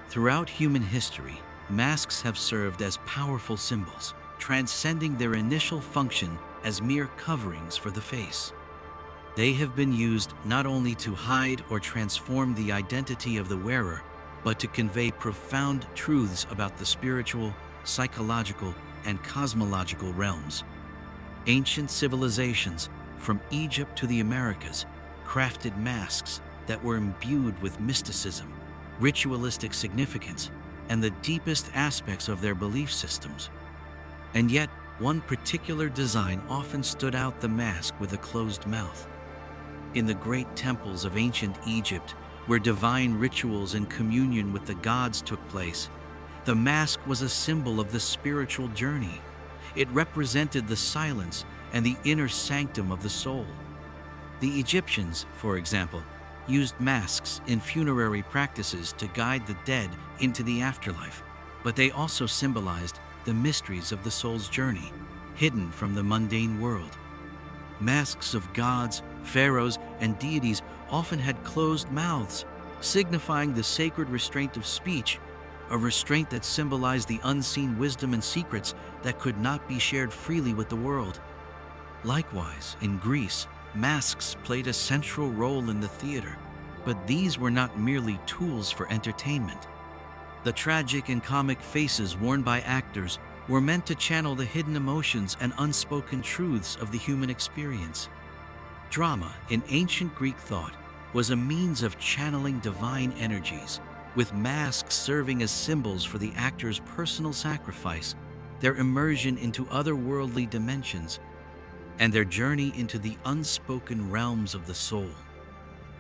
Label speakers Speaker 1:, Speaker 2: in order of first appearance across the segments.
Speaker 1: Throughout human history, masks have served as powerful symbols, transcending their initial function as mere coverings for the face. They have been used not only to hide or transform the identity of the wearer, but to convey profound truths about the spiritual, psychological, and cosmological realms. Ancient civilizations, from Egypt to the Americas, crafted masks that were imbued with mysticism, ritualistic significance, and the deepest aspects of their belief systems. And yet, one particular design often stood out: the mask with a closed mouth. In the great temples of ancient Egypt, where divine rituals and communion with the gods took place, the mask was a symbol of the spiritual journey. It represented the silence and the inner sanctum of the soul. The Egyptians, for example, used masks in funerary practices to guide the dead into the afterlife, but they also symbolized the mysteries of the soul's journey, hidden from the mundane world. Masks of gods, pharaohs, and deities often had closed mouths, signifying the sacred restraint of speech, a restraint that symbolized the unseen wisdom and secrets that could not be shared freely with the world. Likewise, in Greece, masks played a central role in the theater, but these were not merely tools for entertainment. The tragic and comic faces worn by actors were meant to channel the hidden emotions and unspoken truths of the human experience. Drama, in ancient Greek thought, was a means of channeling divine energies, with masks serving as symbols for the actor's personal sacrifice, their immersion into otherworldly dimensions, and their journey into the unspoken realms of the soul.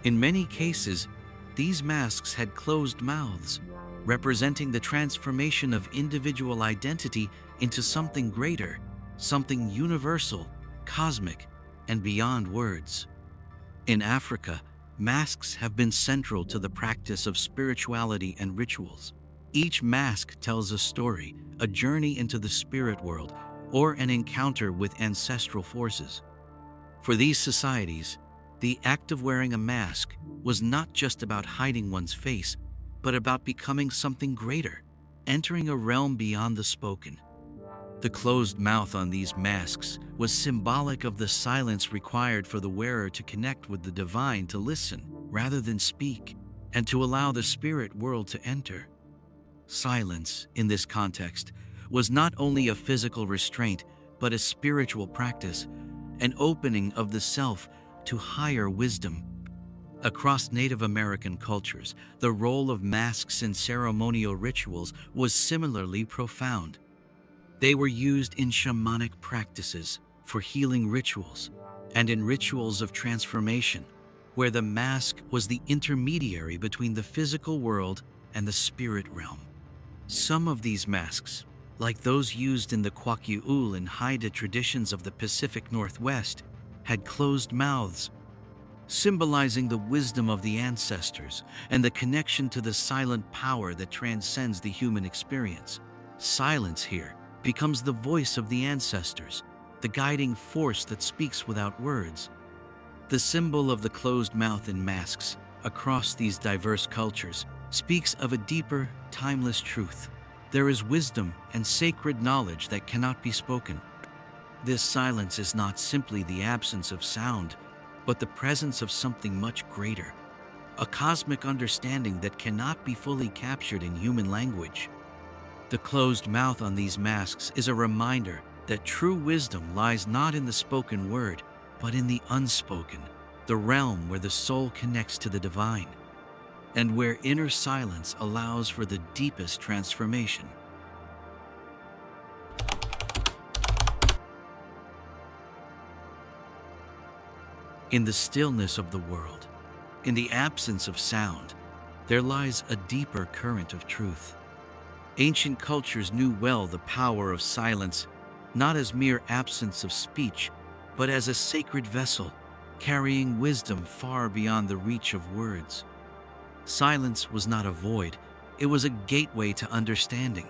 Speaker 1: In many cases, these masks had closed mouths, representing the transformation of individual identity into something greater, something universal, cosmic, and beyond words. In Africa, masks have been central to the practice of spirituality and rituals. Each mask tells a story, a journey into the spirit world, or an encounter with ancestral forces. For these societies, the act of wearing a mask was not just about hiding one's face, but about becoming something greater, entering a realm beyond the spoken. The closed mouth on these masks was symbolic of the silence required for the wearer to connect with the divine, to listen rather than speak, and to allow the spirit world to enter. Silence, in this context, was not only a physical restraint, but a spiritual practice, an opening of the self to higher wisdom. Across Native American cultures, the role of masks in ceremonial rituals was similarly profound. They were used in shamanic practices, for healing rituals, and in rituals of transformation, where the mask was the intermediary between the physical world and the spirit realm. Some of these masks, like those used in the Kwakiutl and Haida traditions of the Pacific Northwest, had closed mouths, symbolizing the wisdom of the ancestors and the connection to the silent power that transcends the human experience. Silence here becomes the voice of the ancestors, the guiding force that speaks without words. The symbol of the closed mouth in masks across these diverse cultures speaks of a deeper, timeless truth. There is wisdom and sacred knowledge that cannot be spoken. This silence is not simply the absence of sound, but the presence of something much greater, a cosmic understanding that cannot be fully captured in human language. The closed mouth on these masks is a reminder that true wisdom lies not in the spoken word, but in the unspoken, the realm where the soul connects to the divine, and where inner silence allows for the deepest transformation. In the stillness of the world, in the absence of sound, there lies a deeper current of truth. Ancient cultures knew well the power of silence, not as mere absence of speech, but as a sacred vessel, carrying wisdom far beyond the reach of words. Silence was not a void, it was a gateway to understanding,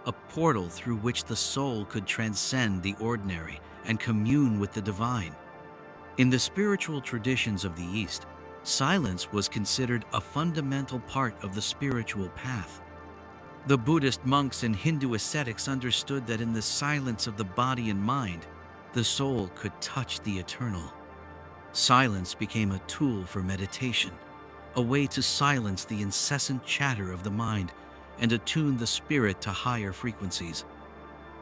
Speaker 1: a portal through which the soul could transcend the ordinary and commune with the divine. In the spiritual traditions of the East, silence was considered a fundamental part of the spiritual path. The Buddhist monks and Hindu ascetics understood that in the silence of the body and mind, the soul could touch the eternal. Silence became a tool for meditation, a way to silence the incessant chatter of the mind and attune the spirit to higher frequencies.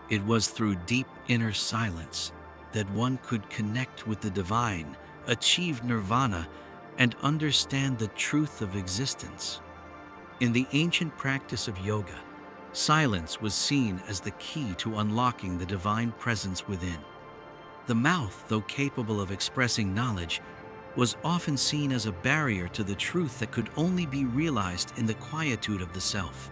Speaker 1: It was through deep inner silence that one could connect with the divine, achieve nirvana, and understand the truth of existence. In the ancient practice of yoga, silence was seen as the key to unlocking the divine presence within. The mouth, though capable of expressing knowledge, was often seen as a barrier to the truth that could only be realized in the quietude of the self.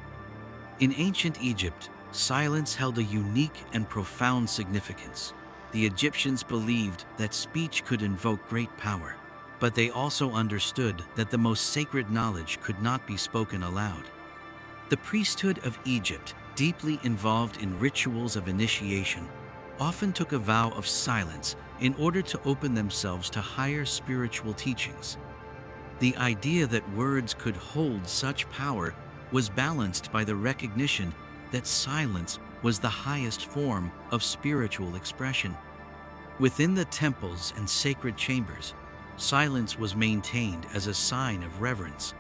Speaker 1: In ancient Egypt, silence held a unique and profound significance. The Egyptians believed that speech could invoke great power, but they also understood that the most sacred knowledge could not be spoken aloud. The priesthood of Egypt, deeply involved in rituals of initiation, often took a vow of silence in order to open themselves to higher spiritual teachings. The idea that words could hold such power was balanced by the recognition that silence was the highest form of spiritual expression. Within the temples and sacred chambers, silence was maintained as a sign of reverence,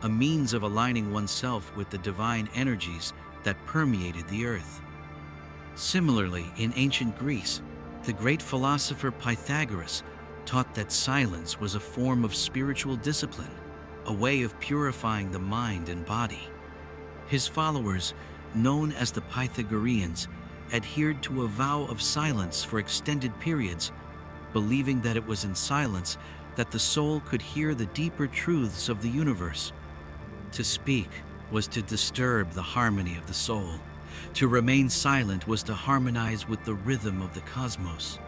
Speaker 1: a means of aligning oneself with the divine energies that permeated the earth. Similarly, in ancient Greece, the great philosopher Pythagoras taught that silence was a form of spiritual discipline, a way of purifying the mind and body. His followers, known as the Pythagoreans, adhered to a vow of silence for extended periods, believing that it was in silence that the soul could hear the deeper truths of the universe. To speak was to disturb the harmony of the soul. To remain silent was to harmonize with the rhythm of the cosmos.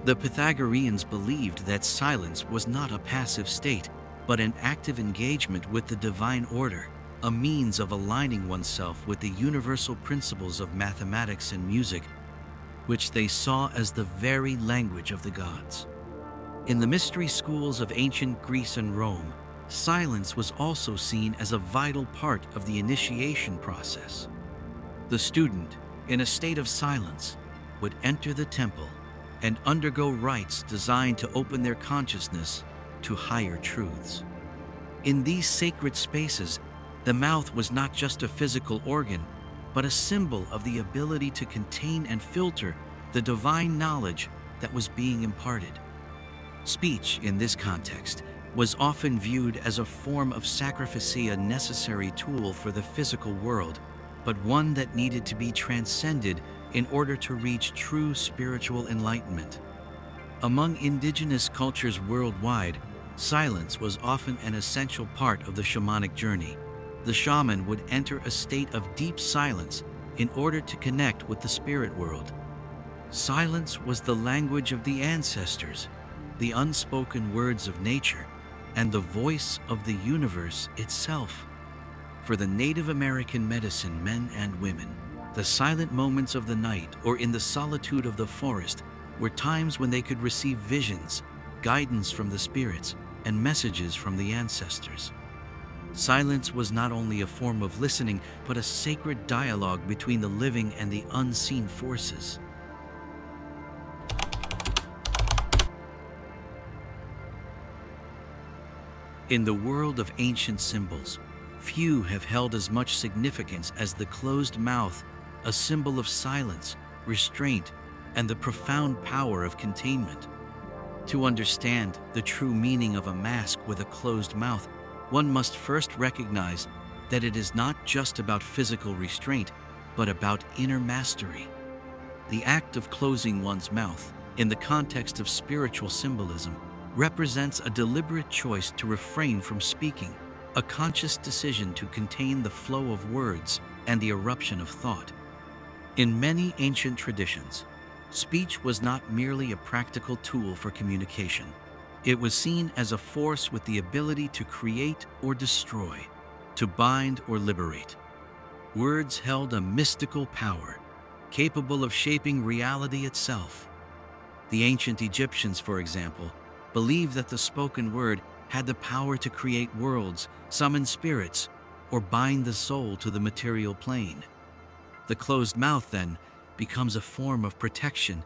Speaker 1: The Pythagoreans believed that silence was not a passive state, but an active engagement with the divine order, a means of aligning oneself with the universal principles of mathematics and music, which they saw as the very language of the gods. In the mystery schools of ancient Greece and Rome, silence was also seen as a vital part of the initiation process. The student, in a state of silence, would enter the temple and undergo rites designed to open their consciousness to higher truths. In these sacred spaces, the mouth was not just a physical organ, but a symbol of the ability to contain and filter the divine knowledge that was being imparted. Speech, in this context, was often viewed as a form of sacrifice, a necessary tool for the physical world, but one that needed to be transcended in order to reach true spiritual enlightenment. Among indigenous cultures worldwide, silence was often an essential part of the shamanic journey. The shaman would enter a state of deep silence in order to connect with the spirit world. Silence was the language of the ancestors, the unspoken words of nature, and the voice of the universe itself. For the Native American medicine men and women, the silent moments of the night or in the solitude of the forest were times when they could receive visions, guidance from the spirits, and messages from the ancestors. Silence was not only a form of listening, but a sacred dialogue between the living and the unseen forces. In the world of ancient symbols, few have held as much significance as the closed mouth, a symbol of silence, restraint, and the profound power of containment. To understand the true meaning of a mask with a closed mouth, one must first recognize that it is not just about physical restraint, but about inner mastery. The act of closing one's mouth, in the context of spiritual symbolism, represents a deliberate choice to refrain from speaking, a conscious decision to contain the flow of words and the eruption of thought. In many ancient traditions, speech was not merely a practical tool for communication. It was seen as a force with the ability to create or destroy, to bind or liberate. Words held a mystical power, capable of shaping reality itself. The ancient Egyptians, for example, believed that the spoken word had the power to create worlds, summon spirits, or bind the soul to the material plane. The closed mouth, then, becomes a form of protection,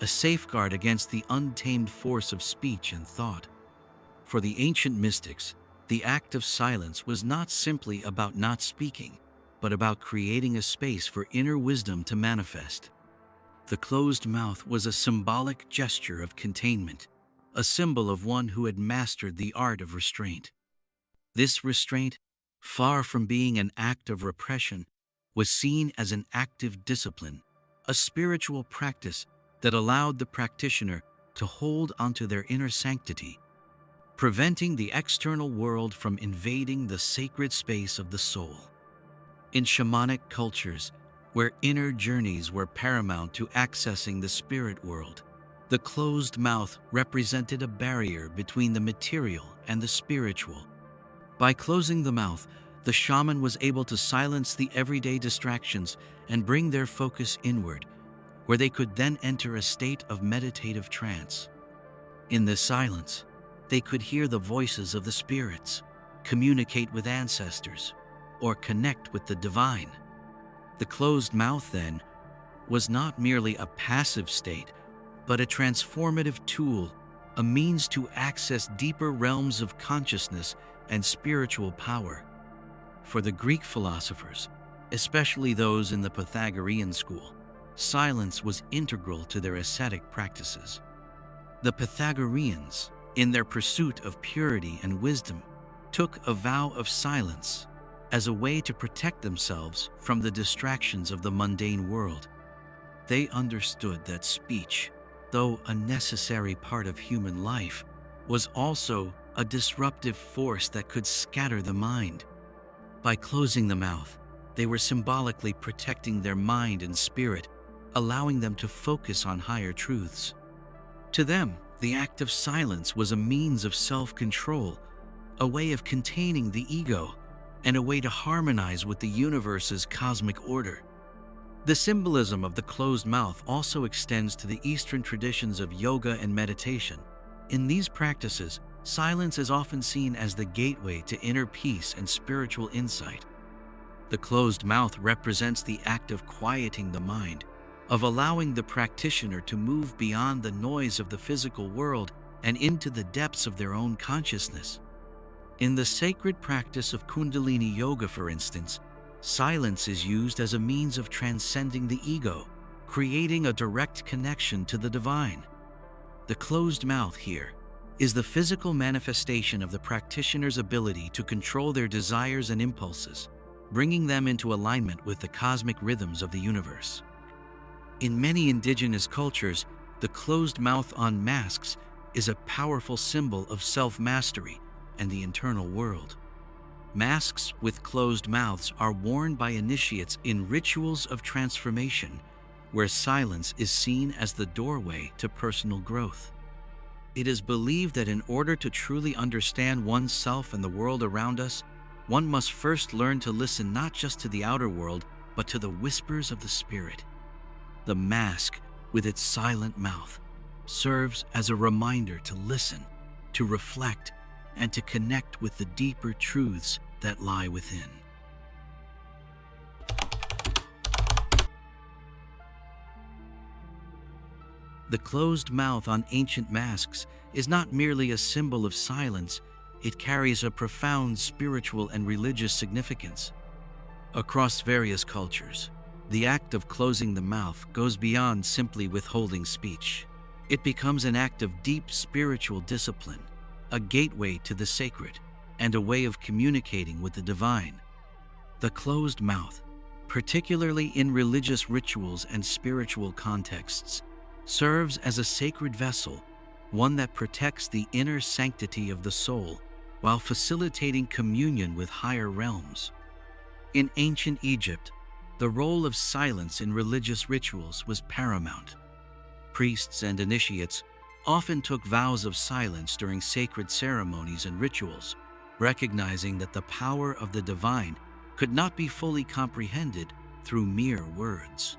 Speaker 1: a safeguard against the untamed force of speech and thought. For the ancient mystics, the act of silence was not simply about not speaking, but about creating a space for inner wisdom to manifest. The closed mouth was a symbolic gesture of containment, a symbol of one who had mastered the art of restraint. This restraint, far from being an act of repression, was seen as an active discipline, a spiritual practice that allowed the practitioner to hold onto their inner sanctity, preventing the external world from invading the sacred space of the soul. In shamanic cultures, where inner journeys were paramount to accessing the spirit world, the closed mouth represented a barrier between the material and the spiritual. By closing the mouth, the shaman was able to silence the everyday distractions and bring their focus inward, where they could then enter a state of meditative trance. In this silence, they could hear the voices of the spirits, communicate with ancestors, or connect with the divine. The closed mouth, then, was not merely a passive state, but a transformative tool, a means to access deeper realms of consciousness and spiritual power. For the Greek philosophers, especially those in the Pythagorean school, silence was integral to their ascetic practices. The Pythagoreans, in their pursuit of purity and wisdom, took a vow of silence as a way to protect themselves from the distractions of the mundane world. They understood that speech, though a necessary part of human life, was also a disruptive force that could scatter the mind. By closing the mouth, they were symbolically protecting their mind and spirit, allowing them to focus on higher truths. To them, the act of silence was a means of self-control, a way of containing the ego, and a way to harmonize with the universe's cosmic order. The symbolism of the closed mouth also extends to the Eastern traditions of yoga and meditation. In these practices, silence is often seen as the gateway to inner peace and spiritual insight. The closed mouth represents the act of quieting the mind, of allowing the practitioner to move beyond the noise of the physical world and into the depths of their own consciousness. In the sacred practice of Kundalini Yoga, for instance, silence is used as a means of transcending the ego, creating a direct connection to the divine. The closed mouth here is the physical manifestation of the practitioner's ability to control their desires and impulses, bringing them into alignment with the cosmic rhythms of the universe. In many indigenous cultures, the closed mouth on masks is a powerful symbol of self-mastery and the internal world. Masks with closed mouths are worn by initiates in rituals of transformation, where silence is seen as the doorway to personal growth. It is believed that in order to truly understand oneself and the world around us, one must first learn to listen not just to the outer world, but to the whispers of the spirit. The mask, with its silent mouth, serves as a reminder to listen, to reflect, and to connect with the deeper truths that lie within. The closed mouth on ancient masks is not merely a symbol of silence, it carries a profound spiritual and religious significance. Across various cultures, the act of closing the mouth goes beyond simply withholding speech. It becomes an act of deep spiritual discipline, a gateway to the sacred, and a way of communicating with the divine. The closed mouth, particularly in religious rituals and spiritual contexts, serves as a sacred vessel, one that protects the inner sanctity of the soul while facilitating communion with higher realms. In ancient Egypt, the role of silence in religious rituals was paramount. Priests and initiates often took vows of silence during sacred ceremonies and rituals, recognizing that the power of the divine could not be fully comprehended through mere words.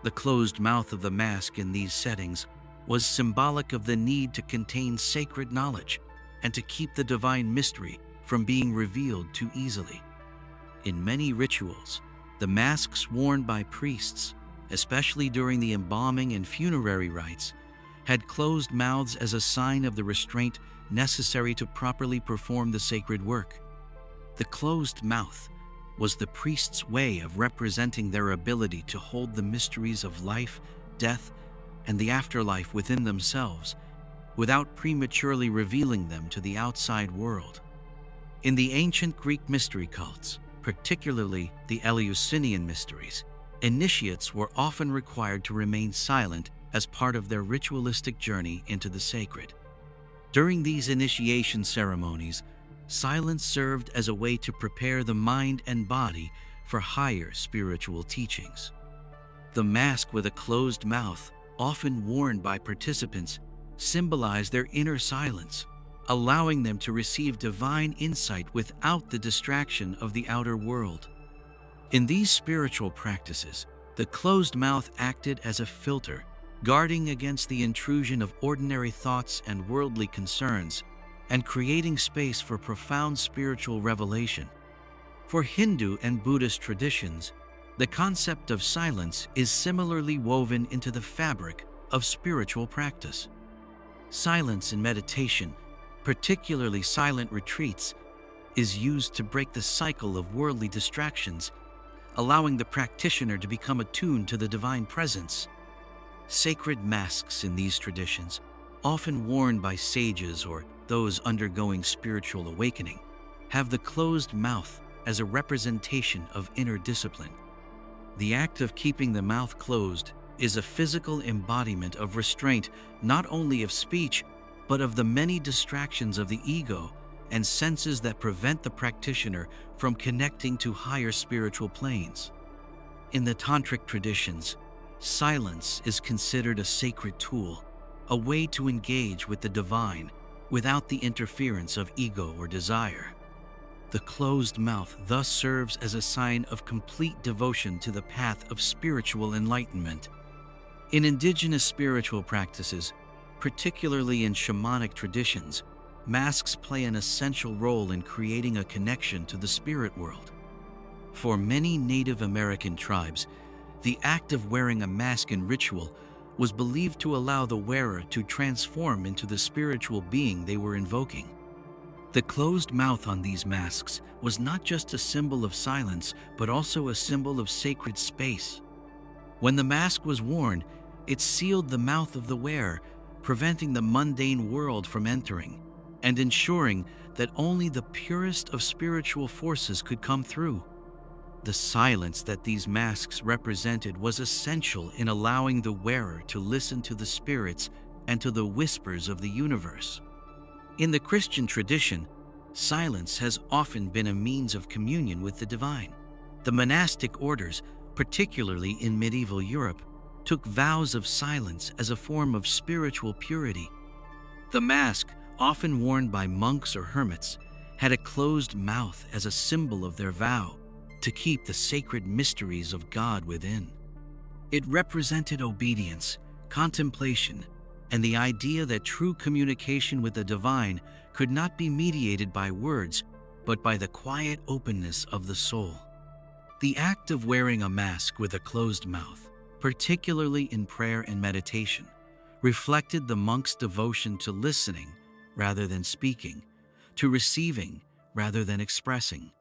Speaker 1: The closed mouth of the mask in these settings was symbolic of the need to contain sacred knowledge and to keep the divine mystery from being revealed too easily. In many rituals, the masks worn by priests, especially during the embalming and funerary rites, had closed mouths as a sign of the restraint necessary to properly perform the sacred work. The closed mouth was the priest's way of representing their ability to hold the mysteries of life, death, and the afterlife within themselves, without prematurely revealing them to the outside world. In the ancient Greek mystery cults, particularly the Eleusinian mysteries, initiates were often required to remain silent as part of their ritualistic journey into the sacred. During these initiation ceremonies, silence served as a way to prepare the mind and body for higher spiritual teachings. The mask with a closed mouth, often worn by participants, symbolized their inner silence, allowing them to receive divine insight without the distraction of the outer world. In these spiritual practices, the closed mouth acted as a filter, guarding against the intrusion of ordinary thoughts and worldly concerns, and creating space for profound spiritual revelation. For Hindu and Buddhist traditions, the concept of silence is similarly woven into the fabric of spiritual practice. Silence in meditation, particularly silent retreats, is used to break the cycle of worldly distractions, allowing the practitioner to become attuned to the divine presence. Sacred masks in these traditions, often worn by sages or those undergoing spiritual awakening, have the closed mouth as a representation of inner discipline. The act of keeping the mouth closed is a physical embodiment of restraint, not only of speech, but of the many distractions of the ego and senses that prevent the practitioner from connecting to higher spiritual planes. In the tantric traditions, silence is considered a sacred tool, a way to engage with the divine without the interference of ego or desire. The closed mouth thus serves as a sign of complete devotion to the path of spiritual enlightenment. In indigenous spiritual practices, particularly in shamanic traditions, masks play an essential role in creating a connection to the spirit world. For many Native American tribes, the act of wearing a mask in ritual was believed to allow the wearer to transform into the spiritual being they were invoking. The closed mouth on these masks was not just a symbol of silence, but also a symbol of sacred space. When the mask was worn, it sealed the mouth of the wearer, preventing the mundane world from entering, and ensuring that only the purest of spiritual forces could come through. The silence that these masks represented was essential in allowing the wearer to listen to the spirits and to the whispers of the universe. In the Christian tradition, silence has often been a means of communion with the divine. The monastic orders, particularly in medieval Europe, took vows of silence as a form of spiritual purity. The mask, often worn by monks or hermits, had a closed mouth as a symbol of their vow to keep the sacred mysteries of God within. It represented obedience, contemplation, and the idea that true communication with the divine could not be mediated by words, but by the quiet openness of the soul. The act of wearing a mask with a closed mouth, particularly in prayer and meditation, reflected the monk's devotion to listening rather than speaking, to receiving rather than expressing.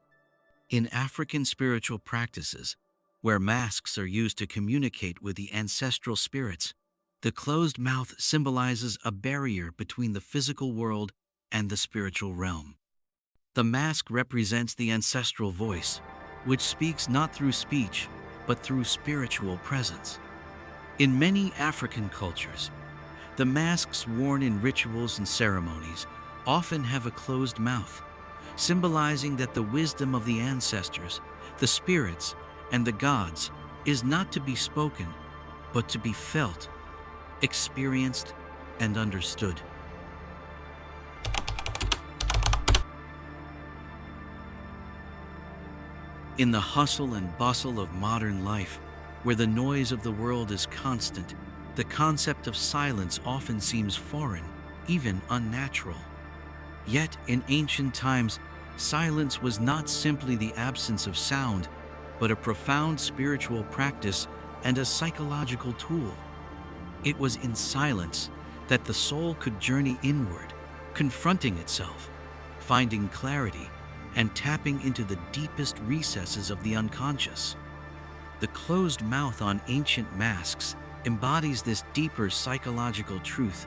Speaker 1: In African spiritual practices, where masks are used to communicate with the ancestral spirits, the closed mouth symbolizes a barrier between the physical world and the spiritual realm. The mask represents the ancestral voice, which speaks not through speech, but through spiritual presence. In many African cultures, the masks worn in rituals and ceremonies often have a closed mouth, symbolizing that the wisdom of the ancestors, the spirits, and the gods is not to be spoken, but to be felt, experienced, and understood. In the hustle and bustle of modern life, where the noise of the world is constant, the concept of silence often seems foreign, even unnatural. Yet, in ancient times, silence was not simply the absence of sound, but a profound spiritual practice and a psychological tool. It was in silence that the soul could journey inward, confronting itself, finding clarity, and tapping into the deepest recesses of the unconscious. The closed mouth on ancient masks embodies this deeper psychological truth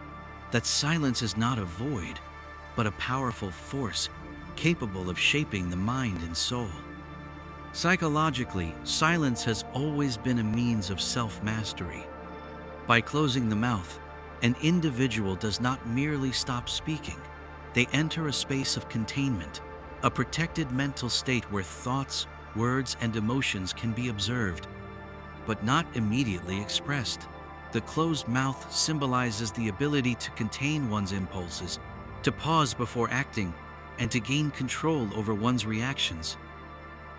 Speaker 1: that silence is not a void, but a powerful force capable of shaping the mind and soul. Psychologically, silence has always been a means of self-mastery. By closing the mouth, an individual does not merely stop speaking. They enter a space of containment, a protected mental state where thoughts, words, and emotions can be observed, but not immediately expressed. The closed mouth symbolizes the ability to contain one's impulses, to pause before acting, and to gain control over one's reactions.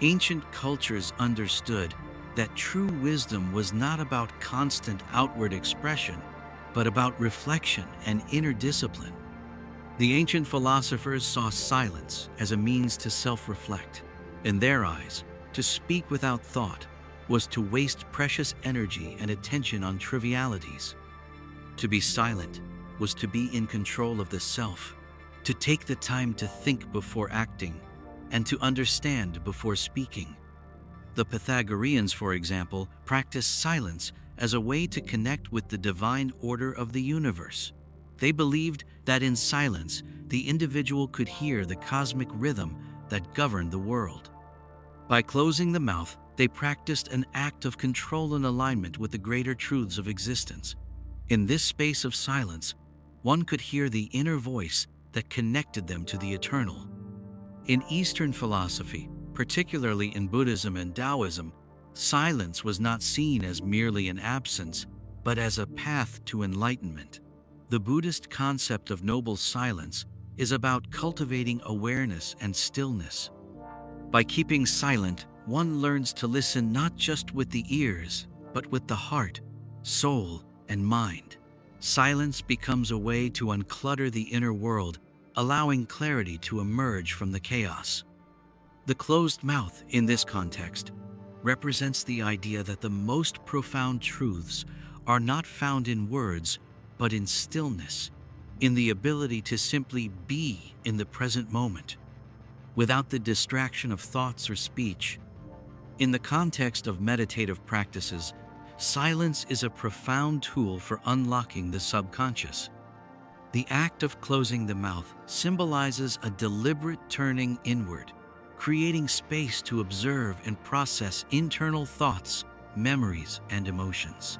Speaker 1: Ancient cultures understood that true wisdom was not about constant outward expression, but about reflection and inner discipline. The ancient philosophers saw silence as a means to self-reflect. In their eyes, to speak without thought was to waste precious energy and attention on trivialities. To be silent was to be in control of the self, to take the time to think before acting, and to understand before speaking. The Pythagoreans, for example, practiced silence as a way to connect with the divine order of the universe. They believed that in silence, the individual could hear the cosmic rhythm that governed the world. By closing the mouth, they practiced an act of control and alignment with the greater truths of existence. In this space of silence, one could hear the inner voice that connected them to the eternal. In Eastern philosophy, particularly in Buddhism and Taoism, silence was not seen as merely an absence, but as a path to enlightenment. The Buddhist concept of noble silence is about cultivating awareness and stillness. By keeping silent, one learns to listen not just with the ears, but with the heart, soul, and mind. Silence becomes a way to unclutter the inner world, allowing clarity to emerge from the chaos. The closed mouth, in this context, represents the idea that the most profound truths are not found in words, but in stillness, in the ability to simply be in the present moment, without the distraction of thoughts or speech. In the context of meditative practices, silence is a profound tool for unlocking the subconscious. The act of closing the mouth symbolizes a deliberate turning inward, creating space to observe and process internal thoughts, memories, and emotions.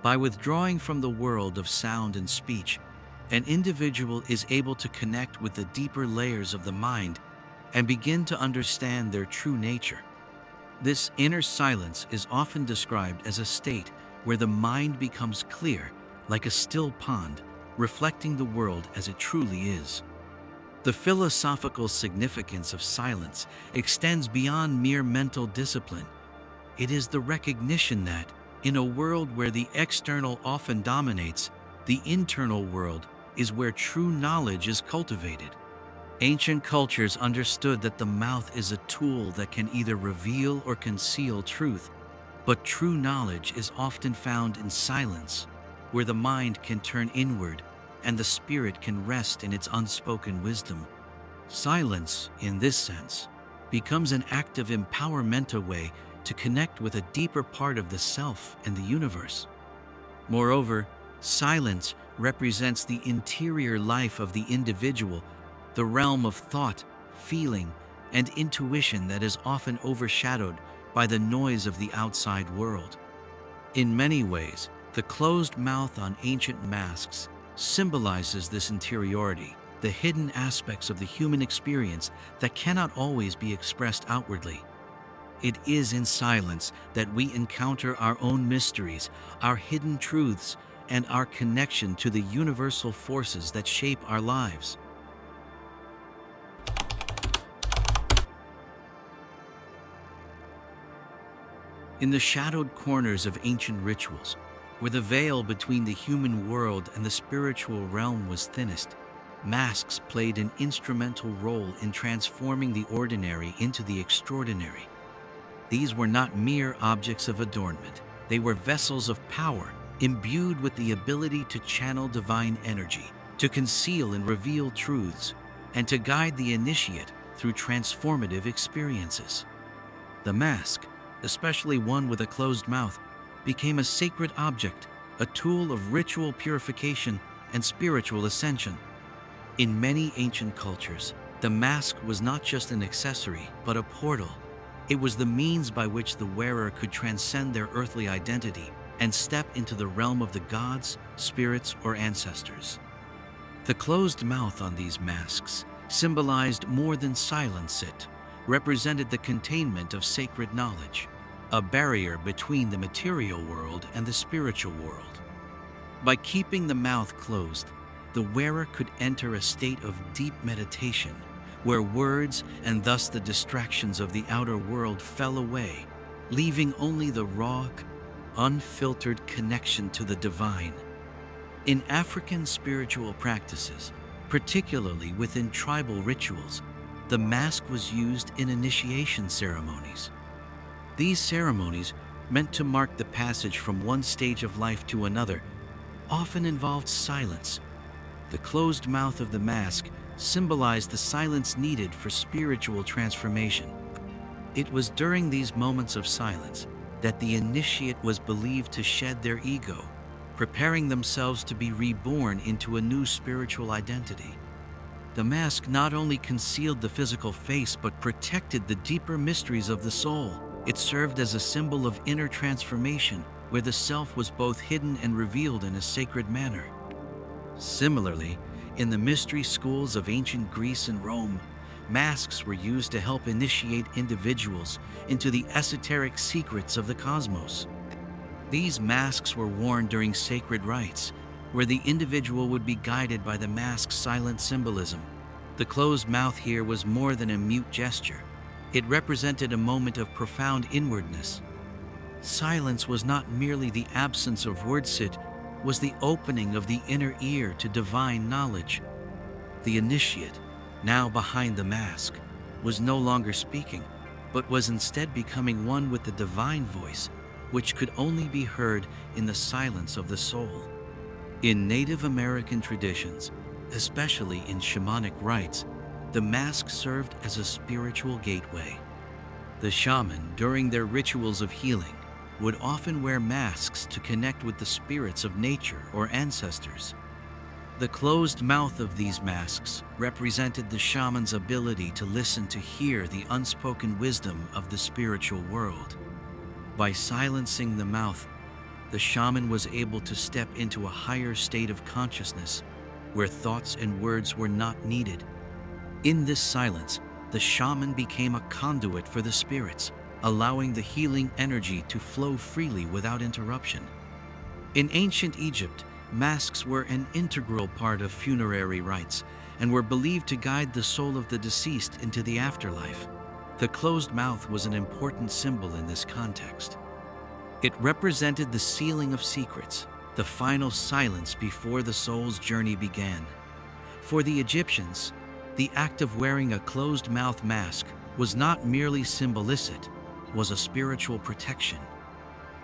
Speaker 1: By withdrawing from the world of sound and speech, an individual is able to connect with the deeper layers of the mind and begin to understand their true nature. This inner silence is often described as a state where the mind becomes clear, like a still pond, reflecting the world as it truly is. The philosophical significance of silence extends beyond mere mental discipline. It is the recognition that, in a world where the external often dominates, the internal world is where true knowledge is cultivated. Ancient cultures understood that the mouth is a tool that can either reveal or conceal truth, but true knowledge is often found in silence, where the mind can turn inward and the spirit can rest in its unspoken wisdom. Silence, in this sense, becomes an act of empowerment, a way to connect with a deeper part of the self and the universe. Moreover, silence represents the interior life of the individual, the realm of thought, feeling, and intuition that is often overshadowed by the noise of the outside world. In many ways, the closed mouth on ancient masks symbolizes this interiority, the hidden aspects of the human experience that cannot always be expressed outwardly. It is in silence that we encounter our own mysteries, our hidden truths, and our connection to the universal forces that shape our lives. In the shadowed corners of ancient rituals, where the veil between the human world and the spiritual realm was thinnest, masks played an instrumental role in transforming the ordinary into the extraordinary. These were not mere objects of adornment. They were vessels of power, imbued with the ability to channel divine energy, to conceal and reveal truths, and to guide the initiate through transformative experiences. The mask, especially one with a closed mouth, became a sacred object, a tool of ritual purification and spiritual ascension. In many ancient cultures, the mask was not just an accessory, but a portal. It was the means by which the wearer could transcend their earthly identity and step into the realm of the gods, spirits, or ancestors. The closed mouth on these masks symbolized more than silence. It represented the containment of sacred knowledge, a barrier between the material world and the spiritual world. By keeping the mouth closed, the wearer could enter a state of deep meditation, where words and thus the distractions of the outer world fell away, leaving only the raw, unfiltered connection to the divine. In African spiritual practices, particularly within tribal rituals, the mask was used in initiation ceremonies. These ceremonies, meant to mark the passage from one stage of life to another, often involved silence. The closed mouth of the mask symbolized the silence needed for spiritual transformation. It was during these moments of silence that the initiate was believed to shed their ego, preparing themselves to be reborn into a new spiritual identity. The mask not only concealed the physical face but protected the deeper mysteries of the soul. It served as a symbol of inner transformation, where the self was both hidden and revealed in a sacred manner. Similarly, in the mystery schools of ancient Greece and Rome, masks were used to help initiate individuals into the esoteric secrets of the cosmos. These masks were worn during sacred rites, where the individual would be guided by the mask's silent symbolism. The closed mouth here was more than a mute gesture. It represented a moment of profound inwardness. Silence was not merely the absence of words, it was the opening of the inner ear to divine knowledge. The initiate, now behind the mask, was no longer speaking, but was instead becoming one with the divine voice, which could only be heard in the silence of the soul. In Native American traditions, especially in shamanic rites, the mask served as a spiritual gateway. The shaman, during their rituals of healing, would often wear masks to connect with the spirits of nature or ancestors. The closed mouth of these masks represented the shaman's ability to listen, to hear the unspoken wisdom of the spiritual world. By silencing the mouth, the shaman was able to step into a higher state of consciousness, where thoughts and words were not needed. In this silence, the shaman became a conduit for the spirits, allowing the healing energy to flow freely without interruption. In ancient Egypt, masks were an integral part of funerary rites and were believed to guide the soul of the deceased into the afterlife. The closed mouth was an important symbol in this context. It represented the sealing of secrets, the final silence before the soul's journey began. For the Egyptians, the act of wearing a closed-mouth mask was not merely symbolistic, it was a spiritual protection,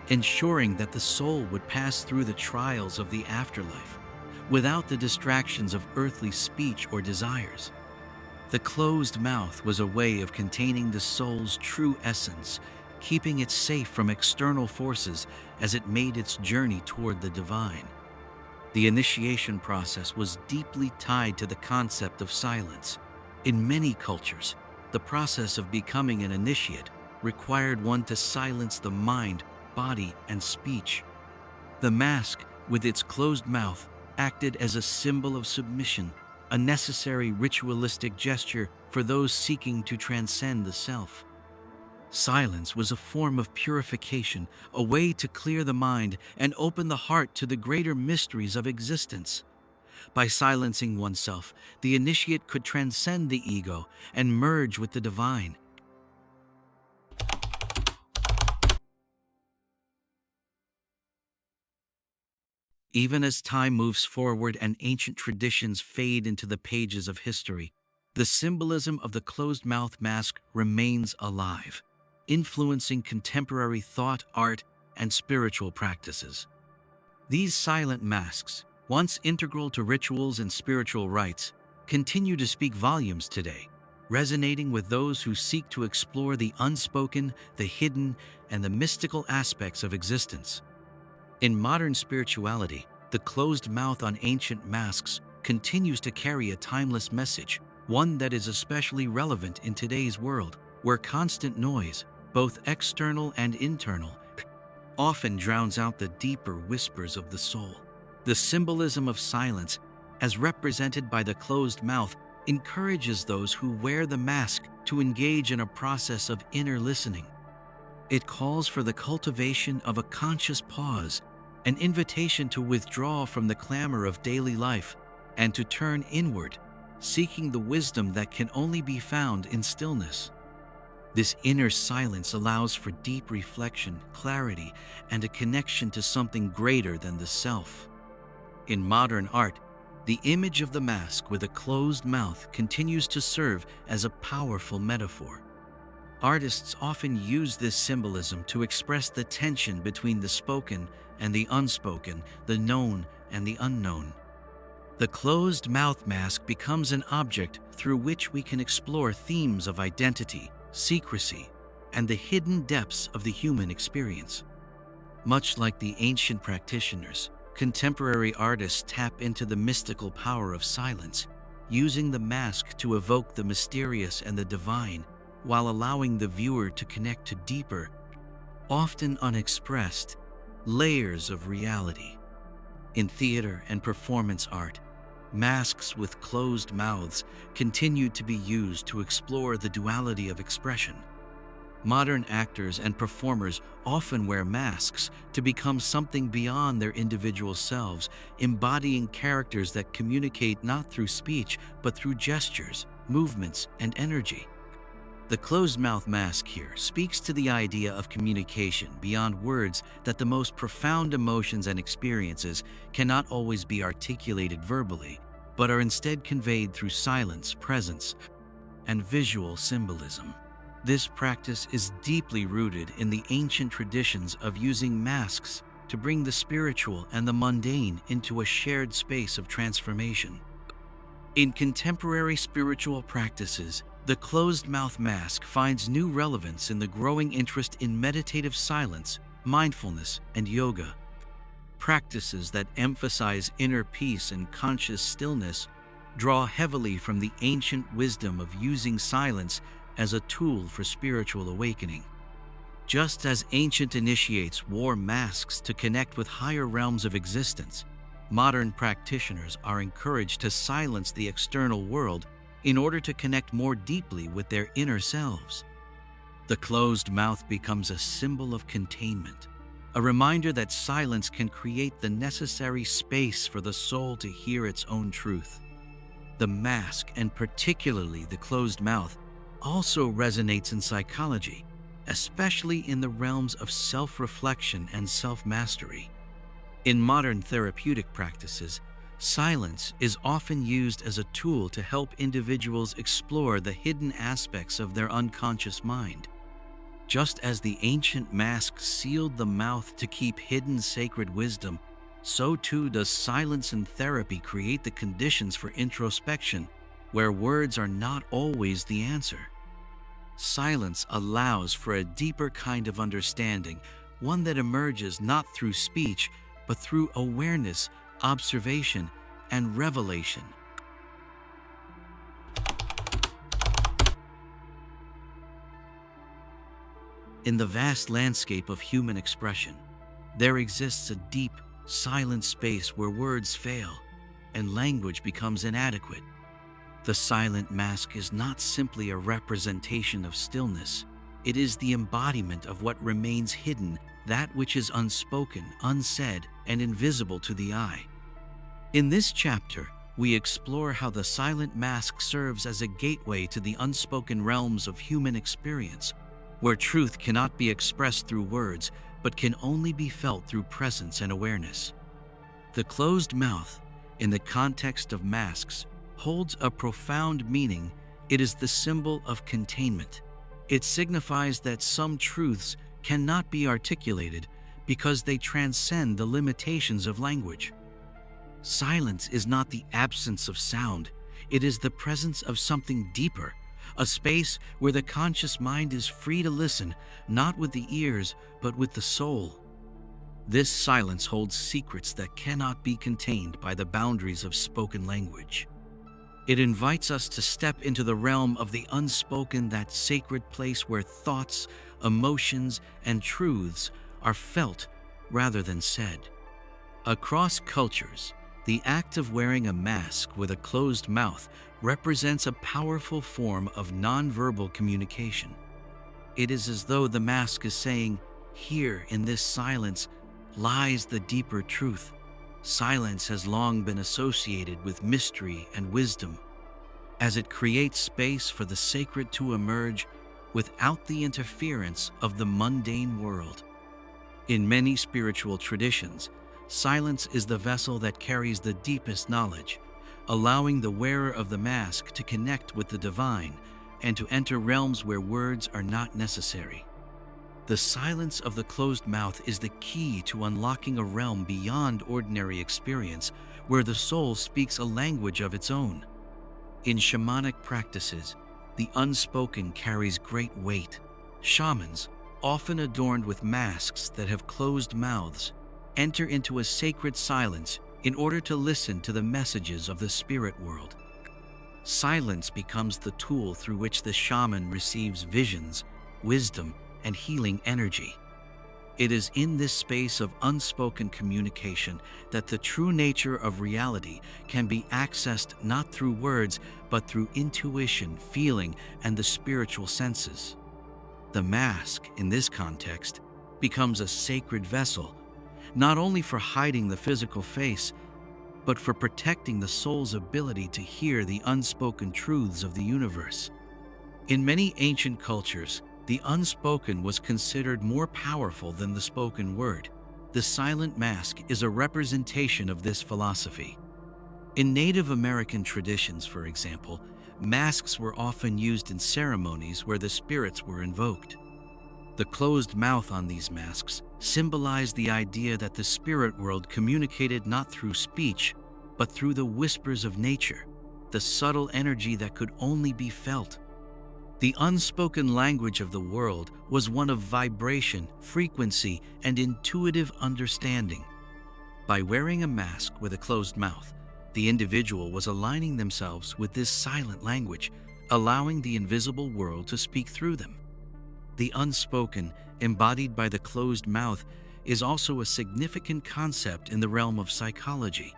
Speaker 1: ensuring that the soul would pass through the trials of the afterlife without the distractions of earthly speech or desires. The closed mouth was a way of containing the soul's true essence, keeping it safe from external forces as it made its journey toward the divine. The initiation process was deeply tied to the concept of silence. In many cultures, the process of becoming an initiate required one to silence the mind, body, and speech. The mask, with its closed mouth, acted as a symbol of submission, a necessary ritualistic gesture for those seeking to transcend the self. Silence was a form of purification, a way to clear the mind and open the heart to the greater mysteries of existence. By silencing oneself, the initiate could transcend the ego and merge with the divine. Even as time moves forward and ancient traditions fade into the pages of history, the symbolism of the closed-mouth mask remains alive, influencing contemporary thought, art, and spiritual practices. These silent masks, once integral to rituals and spiritual rites, continue to speak volumes today, resonating with those who seek to explore the unspoken, the hidden, and the mystical aspects of existence. In modern spirituality, the closed mouth on ancient masks continues to carry a timeless message, one that is especially relevant in today's world, where constant noise, both external and internal, often drowns out the deeper whispers of the soul. The symbolism of silence, as represented by the closed mouth, encourages those who wear the mask to engage in a process of inner listening. It calls for the cultivation of a conscious pause, an invitation to withdraw from the clamor of daily life and to turn inward, seeking the wisdom that can only be found in stillness. This inner silence allows for deep reflection, clarity, and a connection to something greater than the self. In modern art, the image of the mask with a closed mouth continues to serve as a powerful metaphor. Artists often use this symbolism to express the tension between the spoken and the unspoken, the known and the unknown. The closed mouth mask becomes an object through which we can explore themes of identity, secrecy, and the hidden depths of the human experience. Much like the ancient practitioners, contemporary artists tap into the mystical power of silence, using the mask to evoke the mysterious and the divine, while allowing the viewer to connect to deeper, often unexpressed, layers of reality. In theater and performance art, masks with closed mouths continue to be used to explore the duality of expression. Modern actors and performers often wear masks to become something beyond their individual selves, embodying characters that communicate not through speech but through gestures, movements, and energy. The closed-mouth mask here speaks to the idea of communication beyond words, that the most profound emotions and experiences cannot always be articulated verbally, but are instead conveyed through silence, presence, and visual symbolism. This practice is deeply rooted in the ancient traditions of using masks to bring the spiritual and the mundane into a shared space of transformation. In contemporary spiritual practices, the closed-mouth mask finds new relevance in the growing interest in meditative silence, mindfulness, and yoga. Practices that emphasize inner peace and conscious stillness draw heavily from the ancient wisdom of using silence as a tool for spiritual awakening. Just as ancient initiates wore masks to connect with higher realms of existence, modern practitioners are encouraged to silence the external world in order to connect more deeply with their inner selves. The closed mouth becomes a symbol of containment, a reminder that silence can create the necessary space for the soul to hear its own truth. The mask, and particularly the closed mouth, also resonates in psychology, especially in the realms of self-reflection and self-mastery. In modern therapeutic practices, silence is often used as a tool to help individuals explore the hidden aspects of their unconscious mind. Just as the ancient mask sealed the mouth to keep hidden sacred wisdom, so too does silence in therapy create the conditions for introspection, where words are not always the answer. Silence allows for a deeper kind of understanding, one that emerges not through speech, but through awareness, observation, and revelation. In the vast landscape of human expression, there exists a deep, silent space where words fail and language becomes inadequate. The silent mask is not simply a representation of stillness. It is the embodiment of what remains hidden, that which is unspoken, unsaid, and invisible to the eye. In this chapter, we explore how the silent mask serves as a gateway to the unspoken realms of human experience, where truth cannot be expressed through words, but can only be felt through presence and awareness. The closed mouth, in the context of masks, holds a profound meaning. It is the symbol of containment. It signifies that some truths cannot be articulated because they transcend the limitations of language. Silence is not the absence of sound, it is the presence of something deeper, a space where the conscious mind is free to listen, not with the ears, but with the soul. This silence holds secrets that cannot be contained by the boundaries of spoken language. It invites us to step into the realm of the unspoken, that sacred place where thoughts, emotions, and truths are felt rather than said. Across cultures, the act of wearing a mask with a closed mouth represents a powerful form of nonverbal communication. It is as though the mask is saying, "Here in this silence lies the deeper truth." Silence has long been associated with mystery and wisdom, as it creates space for the sacred to emerge without the interference of the mundane world. In many spiritual traditions, silence is the vessel that carries the deepest knowledge, allowing the wearer of the mask to connect with the divine and to enter realms where words are not necessary. The silence of the closed mouth is the key to unlocking a realm beyond ordinary experience, where the soul speaks a language of its own. In shamanic practices, the unspoken carries great weight. Shamans, often adorned with masks that have closed mouths, enter into a sacred silence in order to listen to the messages of the spirit world. Silence becomes the tool through which the shaman receives visions, wisdom, and healing energy. It is in this space of unspoken communication that the true nature of reality can be accessed, not through words, but through intuition, feeling, and the spiritual senses. The mask, in this context, becomes a sacred vessel, not only for hiding the physical face, but for protecting the soul's ability to hear the unspoken truths of the universe. In many ancient cultures, the unspoken was considered more powerful than the spoken word. The silent mask is a representation of this philosophy. In Native American traditions, for example, masks were often used in ceremonies where the spirits were invoked. The closed mouth on these masks symbolized the idea that the spirit world communicated not through speech, but through the whispers of nature, the subtle energy that could only be felt. The unspoken language of the world was one of vibration, frequency, and intuitive understanding. By wearing a mask with a closed mouth, the individual was aligning themselves with this silent language, allowing the invisible world to speak through them. The unspoken, embodied by the closed mouth, is also a significant concept in the realm of psychology.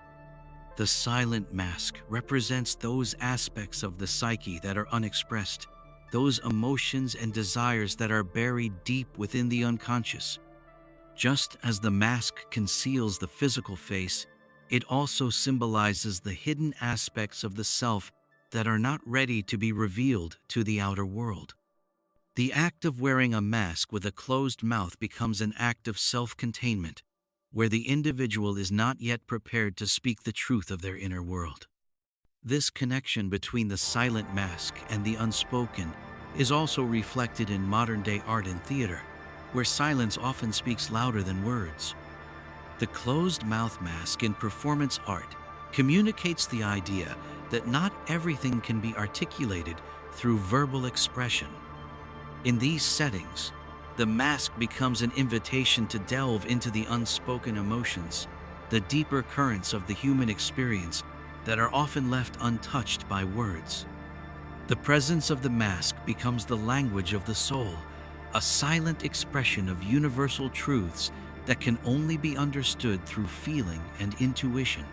Speaker 1: The silent mask represents those aspects of the psyche that are unexpressed, those emotions and desires that are buried deep within the unconscious. Just as the mask conceals the physical face, it also symbolizes the hidden aspects of the self that are not ready to be revealed to the outer world. The act of wearing a mask with a closed mouth becomes an act of self-containment, where the individual is not yet prepared to speak the truth of their inner world. This connection between the silent mask and the unspoken is also reflected in modern-day art and theater, where silence often speaks louder than words. The closed mouth mask in performance art communicates the idea that not everything can be articulated through verbal expression. In these settings, the mask becomes an invitation to delve into the unspoken emotions, the deeper currents of the human experience that are often left untouched by words. The presence of the mask becomes the language of the soul, a silent expression of universal truths that can only be understood through feeling and intuition.